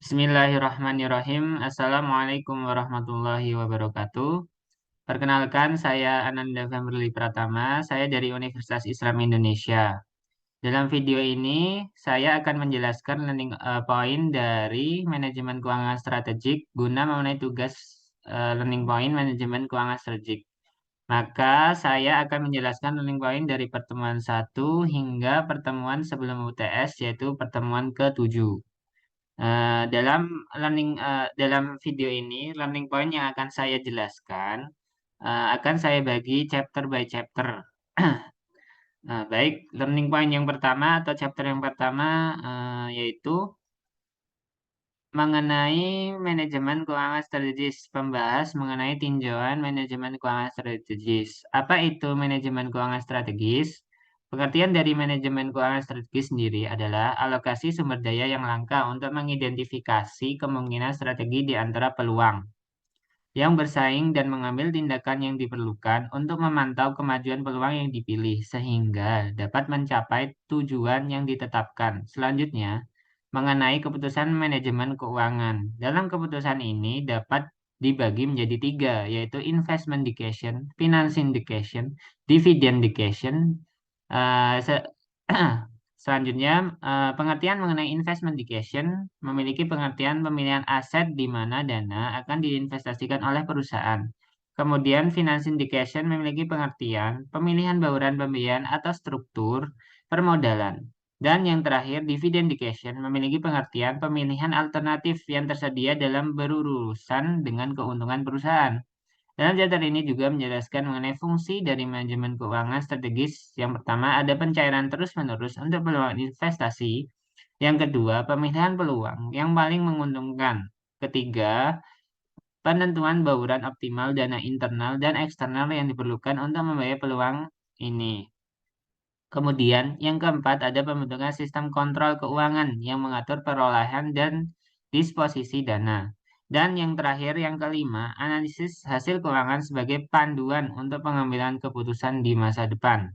Bismillahirrahmanirrahim. Assalamualaikum warahmatullahi wabarakatuh. Perkenalkan, saya Ananda Family Pratama. Saya dari Universitas Islam Indonesia. Dalam video ini, saya akan menjelaskan learning point dari manajemen keuangan strategik guna memenuhi tugas learning point manajemen keuangan strategik. Maka saya akan menjelaskan learning point dari pertemuan 1 hingga pertemuan sebelum UTS, yaitu pertemuan ke-7. Dalam video ini, learning point yang akan saya jelaskan akan saya bagi chapter by chapter. Baik, learning point yang pertama atau chapter yang pertama yaitu mengenai manajemen keuangan strategis, pembahas mengenai tinjauan manajemen keuangan strategis. Apa itu manajemen keuangan strategis? Pengertian dari manajemen keuangan strategis sendiri adalah alokasi sumber daya yang langka untuk mengidentifikasi kemungkinan strategi di antara peluang yang bersaing dan mengambil tindakan yang diperlukan untuk memantau kemajuan peluang yang dipilih sehingga dapat mencapai tujuan yang ditetapkan. Selanjutnya, mengenai keputusan manajemen keuangan. Dalam keputusan ini dapat dibagi menjadi tiga, yaitu investment decision, financing decision, dividend decision. Eh, se- Selanjutnya, pengertian mengenai investment decision memiliki pengertian pemilihan aset di mana dana akan diinvestasikan oleh perusahaan. Kemudian, financing decision memiliki pengertian pemilihan bauran pembiayaan atau struktur permodalan. Dan yang terakhir, dividend decision memiliki pengertian pemilihan alternatif yang tersedia dalam berurusan dengan keuntungan perusahaan. Dalam chapter ini juga menjelaskan mengenai fungsi dari manajemen keuangan strategis. Yang pertama, ada pencairan terus-menerus untuk peluang investasi. Yang kedua, pemilihan peluang yang paling menguntungkan. Ketiga, penentuan bauran optimal dana internal dan eksternal yang diperlukan untuk membayar peluang ini. Kemudian, yang keempat ada pembentukan sistem kontrol keuangan yang mengatur perolehan dan disposisi dana. Dan yang terakhir, yang kelima, analisis hasil keuangan sebagai panduan untuk pengambilan keputusan di masa depan.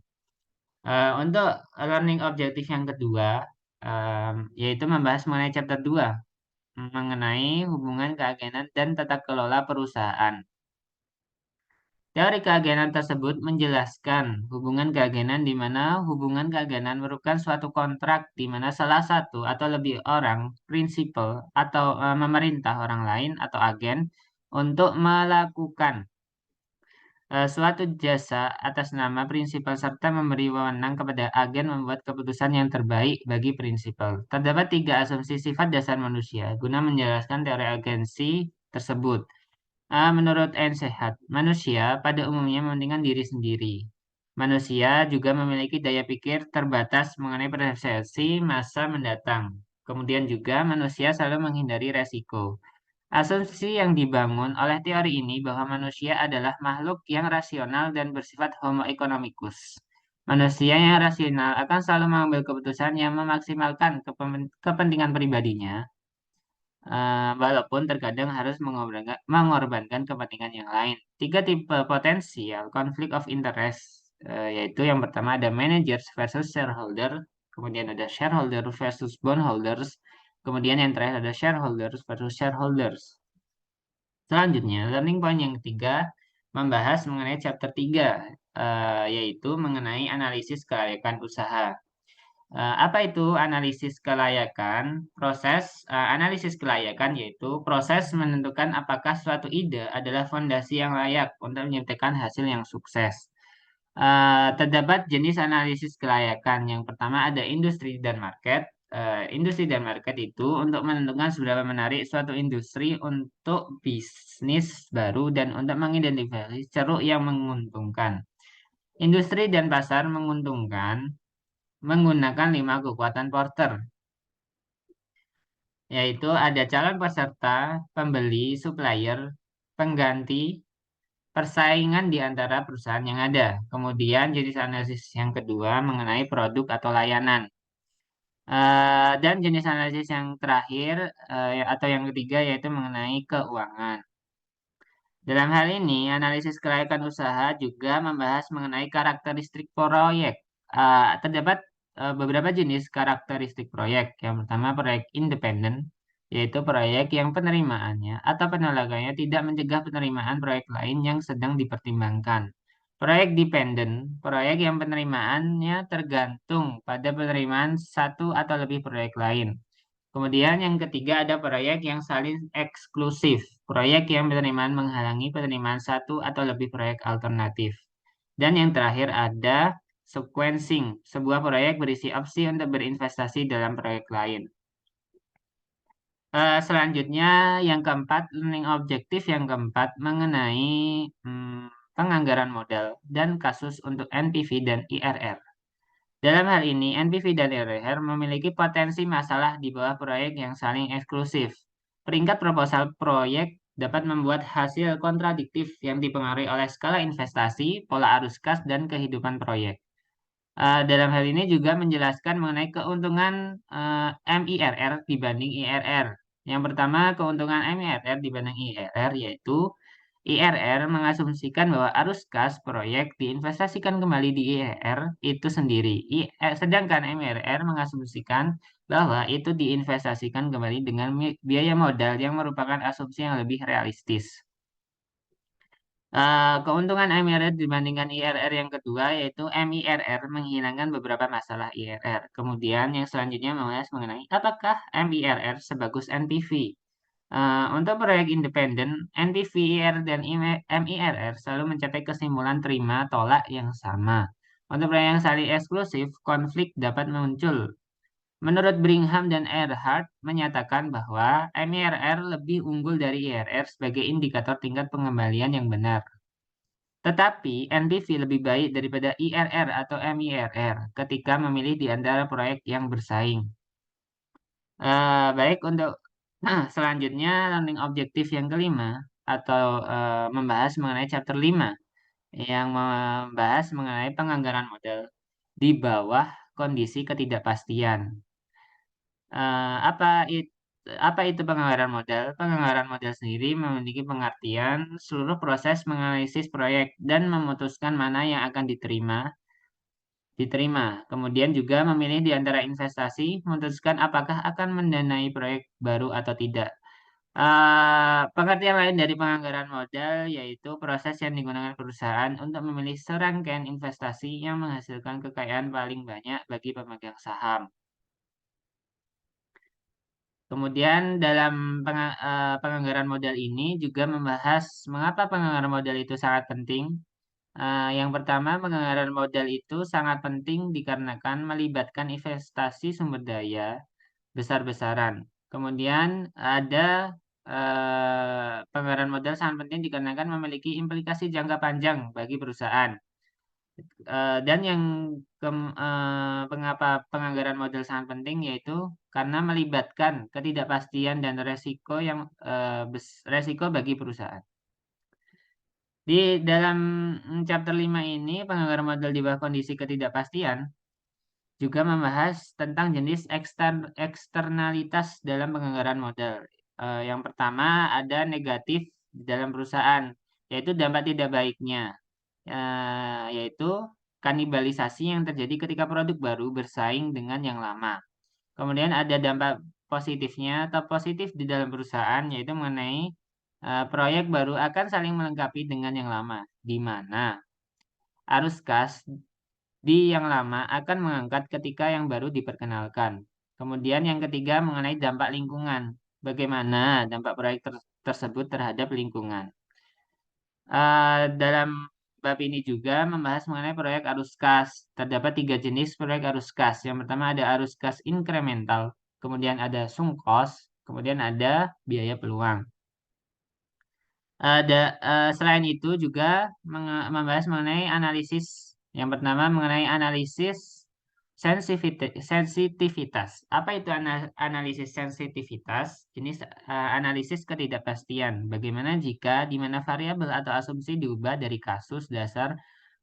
Untuk learning objektif yang kedua, yaitu membahas mengenai chapter 2, mengenai hubungan keagenan dan tata kelola perusahaan. Teori keagenan tersebut menjelaskan hubungan keagenan di mana hubungan keagenan merupakan suatu kontrak di mana salah satu atau lebih orang, prinsipal, atau memerintah orang lain atau agen untuk melakukan suatu jasa atas nama prinsipal serta memberi wewenang kepada agen membuat keputusan yang terbaik bagi prinsipal. Terdapat tiga asumsi sifat dasar manusia guna menjelaskan teori agensi tersebut. Menurut Sehat, manusia pada umumnya mementingkan diri sendiri. Manusia juga memiliki daya pikir terbatas mengenai persepsi masa mendatang. Kemudian juga manusia selalu menghindari resiko. Asumsi yang dibangun oleh teori ini bahwa manusia adalah makhluk yang rasional dan bersifat homo economicus. Manusia yang rasional akan selalu mengambil keputusan yang memaksimalkan kepentingan pribadinya, walaupun terkadang harus mengorbankan kepentingan yang lain. Tiga tipe potensial konflik of interest, yaitu yang pertama ada managers versus shareholder, kemudian ada shareholder versus bondholders, kemudian yang terakhir ada shareholders versus shareholders. Selanjutnya, learning point yang ketiga membahas mengenai chapter 3, yaitu mengenai analisis kelayakan usaha. Apa itu analisis kelayakan? Analisis kelayakan yaitu proses menentukan apakah suatu ide adalah fondasi yang layak untuk menciptakan hasil yang sukses. Terdapat jenis analisis kelayakan. Yang pertama ada industri dan market. Industri dan market itu untuk menentukan seberapa menarik suatu industri untuk bisnis baru dan untuk mengidentifikasi ceruk yang menguntungkan. Industri dan pasar menguntungkan menggunakan 5 kekuatan Porter, yaitu ada calon peserta, pembeli, supplier, pengganti, persaingan di antara perusahaan yang ada. Kemudian jenis analisis yang kedua mengenai produk atau layanan. Dan jenis analisis yang terakhir atau yang ketiga yaitu mengenai keuangan. Dalam hal ini, analisis kelayakan usaha juga membahas mengenai karakteristik proyek. Terdapat beberapa jenis karakteristik proyek. Yang pertama, proyek independen. yaitu proyek yang penerimaannya atau penolakannya tidak mencegah penerimaan proyek lain yang sedang dipertimbangkan. Proyek dependent, proyek yang penerimaannya tergantung pada penerimaan satu atau lebih proyek lain. Kemudian yang ketiga ada proyek yang saling eksklusif, proyek yang penerimaan menghalangi penerimaan satu atau lebih proyek alternatif. Dan yang terakhir ada sequencing, sebuah proyek berisi opsi untuk berinvestasi dalam proyek lain. Selanjutnya yang keempat, learning objektif yang keempat mengenai penganggaran modal dan kasus untuk NPV dan IRR. Dalam hal ini, NPV dan IRR memiliki potensi masalah di bawah proyek yang saling eksklusif. Peringkat proposal proyek dapat membuat hasil kontradiktif yang dipengaruhi oleh skala investasi, pola arus kas, dan kehidupan proyek. Dalam hal ini juga menjelaskan mengenai keuntungan MIRR dibanding IRR. Yang pertama, keuntungan MIRR dibanding IRR yaitu IRR mengasumsikan bahwa arus kas proyek diinvestasikan kembali di IRR itu sendiri. Sedangkan MIRR mengasumsikan bahwa itu diinvestasikan kembali dengan biaya modal yang merupakan asumsi yang lebih realistis. Keuntungan MIRR dibandingkan IRR yang kedua yaitu MIRR menghilangkan beberapa masalah IRR. Kemudian yang selanjutnya membahas mengenai apakah MIRR sebagus NPV. Untuk proyek independen, NPV, IR, dan MIRR selalu mencapai kesimpulan terima tolak yang sama. Untuk proyek yang saling eksklusif, konflik dapat muncul. Menurut Brigham dan Earhart menyatakan bahwa MIRR lebih unggul dari IRR sebagai indikator tingkat pengembalian yang benar. Tetapi NPV lebih baik daripada IRR atau MIRR ketika memilih di antara proyek yang bersaing. Baik untuk selanjutnya learning objektif yang kelima atau membahas mengenai chapter 5 yang membahas mengenai penganggaran modal di bawah kondisi ketidakpastian. Apa itu penganggaran modal? Penganggaran modal sendiri memiliki pengertian seluruh proses menganalisis proyek dan memutuskan mana yang akan diterima. Kemudian juga memilih di antara investasi, memutuskan apakah akan mendanai proyek baru atau tidak. Pengertian lain dari penganggaran modal yaitu proses yang digunakan perusahaan untuk memilih serangkaian investasi yang menghasilkan kekayaan paling banyak bagi pemegang saham. Kemudian dalam penganggaran modal ini juga membahas mengapa penganggaran modal itu sangat penting. Yang pertama, penganggaran modal itu sangat penting dikarenakan melibatkan investasi sumber daya besar-besaran. Kemudian ada penganggaran modal sangat penting dikarenakan memiliki implikasi jangka panjang bagi perusahaan. Dan yang mengapa penganggaran modal sangat penting yaitu karena melibatkan ketidakpastian dan resiko bagi perusahaan. Di dalam chapter 5 ini penganggaran modal di bawah kondisi ketidakpastian juga membahas tentang jenis eksternalitas dalam penganggaran modal. Yang pertama ada negatif di dalam perusahaan, yaitu dampak tidak baiknya, yaitu kanibalisasi yang terjadi ketika produk baru bersaing dengan yang lama. Kemudian ada dampak positifnya atau positif di dalam perusahaan, yaitu mengenai proyek baru akan saling melengkapi dengan yang lama, di mana arus kas di yang lama akan mengangkat ketika yang baru diperkenalkan. Kemudian yang ketiga mengenai dampak lingkungan. Bagaimana dampak proyek tersebut terhadap lingkungan. Dalam bab ini juga membahas mengenai proyek arus kas. Terdapat 3 jenis proyek arus kas. Yang pertama ada arus kas incremental, kemudian ada sunk cost, kemudian ada biaya peluang. Selain itu juga membahas mengenai analisis. Yang pertama mengenai analisis sensitivitas. Apa itu analisis sensitivitas? Jenis analisis ketidakpastian. Bagaimana jika di mana variabel atau asumsi diubah dari kasus dasar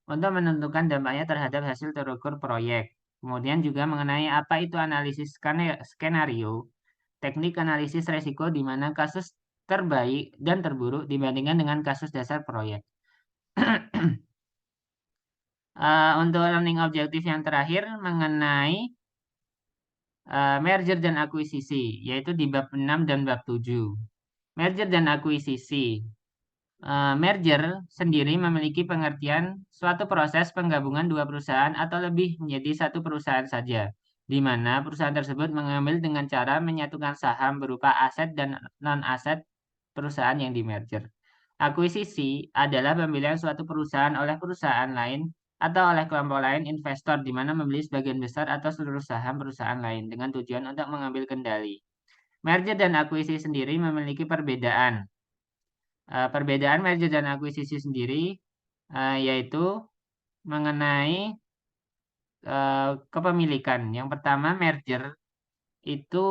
untuk menentukan dampaknya terhadap hasil terukur proyek. Kemudian juga mengenai apa itu analisis skenario, teknik analisis resiko di mana kasus terbaik dan terburuk dibandingkan dengan kasus dasar proyek. Untuk learning objektif yang terakhir mengenai merger dan akuisisi, yaitu di bab 6 dan bab 7. Merger dan akuisisi. Merger sendiri memiliki pengertian suatu proses penggabungan dua perusahaan atau lebih menjadi satu perusahaan saja, di mana perusahaan tersebut mengambil dengan cara menyatukan saham berupa aset dan non-aset perusahaan yang dimerger. Akuisisi adalah pembelian suatu perusahaan oleh perusahaan lain atau oleh kelompok lain investor di mana membeli sebagian besar atau seluruh saham perusahaan lain dengan tujuan untuk mengambil kendali. Merger dan akuisisi sendiri memiliki perbedaan. Perbedaan merger dan akuisisi sendiri yaitu mengenai kepemilikan. Yang pertama, merger itu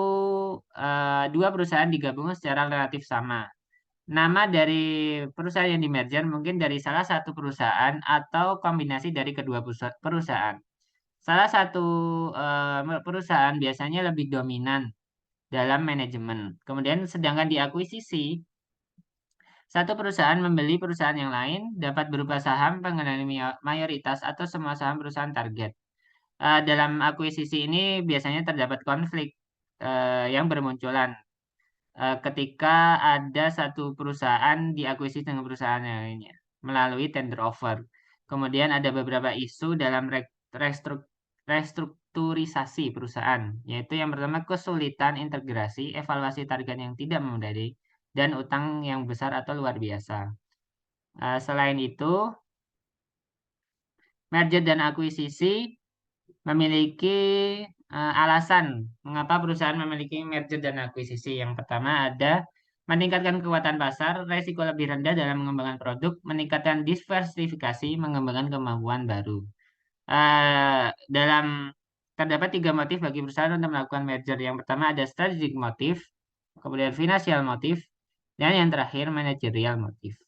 dua perusahaan digabung secara relatif sama. Nama dari perusahaan yang dimerger mungkin dari salah satu perusahaan atau kombinasi dari kedua perusahaan. Salah satu perusahaan biasanya lebih dominan dalam manajemen. Kemudian sedangkan di akuisisi, satu perusahaan membeli perusahaan yang lain dapat berupa saham, pengendali mayoritas, atau semua saham perusahaan target. Dalam akuisisi ini biasanya terdapat konflik yang bermunculan ketika ada satu perusahaan diakuisisi dengan perusahaan yang lainnya melalui tender offer. Kemudian ada beberapa isu dalam restrukturisasi perusahaan, yaitu yang pertama kesulitan integrasi, evaluasi target yang tidak memadai, dan utang yang besar atau luar biasa. Selain itu, merger dan akuisisi memiliki alasan mengapa perusahaan memiliki merger dan akuisisi. Yang pertama ada meningkatkan kekuatan pasar, resiko lebih rendah dalam mengembangkan produk, meningkatkan diversifikasi, mengembangkan kemampuan baru. Dalam terdapat tiga motif bagi perusahaan untuk melakukan merger. Yang pertama ada strategic motif, kemudian financial motif, dan yang terakhir managerial motif.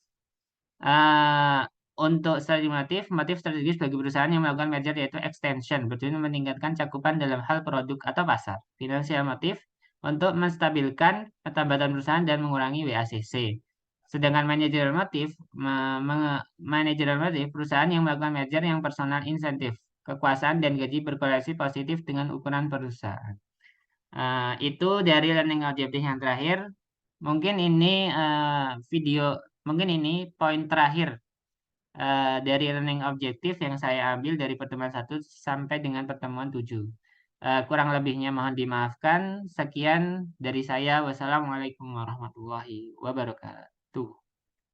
Eh, untuk strategi motif strategis bagi perusahaan yang melakukan merger yaitu extension, bertujuan meningkatkan cakupan dalam hal produk atau pasar. Finansial motif untuk menstabilkan pendapatan perusahaan dan mengurangi WACC. Sedangkan managerial motif perusahaan yang melakukan merger yang personal insentif, kekuasaan dan gaji berkorelasi positif dengan ukuran perusahaan. Itu dari learning objective yang terakhir. Mungkin ini video, mungkin ini poin terakhir dari learning objektif yang saya ambil dari pertemuan 1 sampai dengan pertemuan 7. Kurang lebihnya mohon dimaafkan. Sekian dari saya. Wassalamualaikum warahmatullahi wabarakatuh.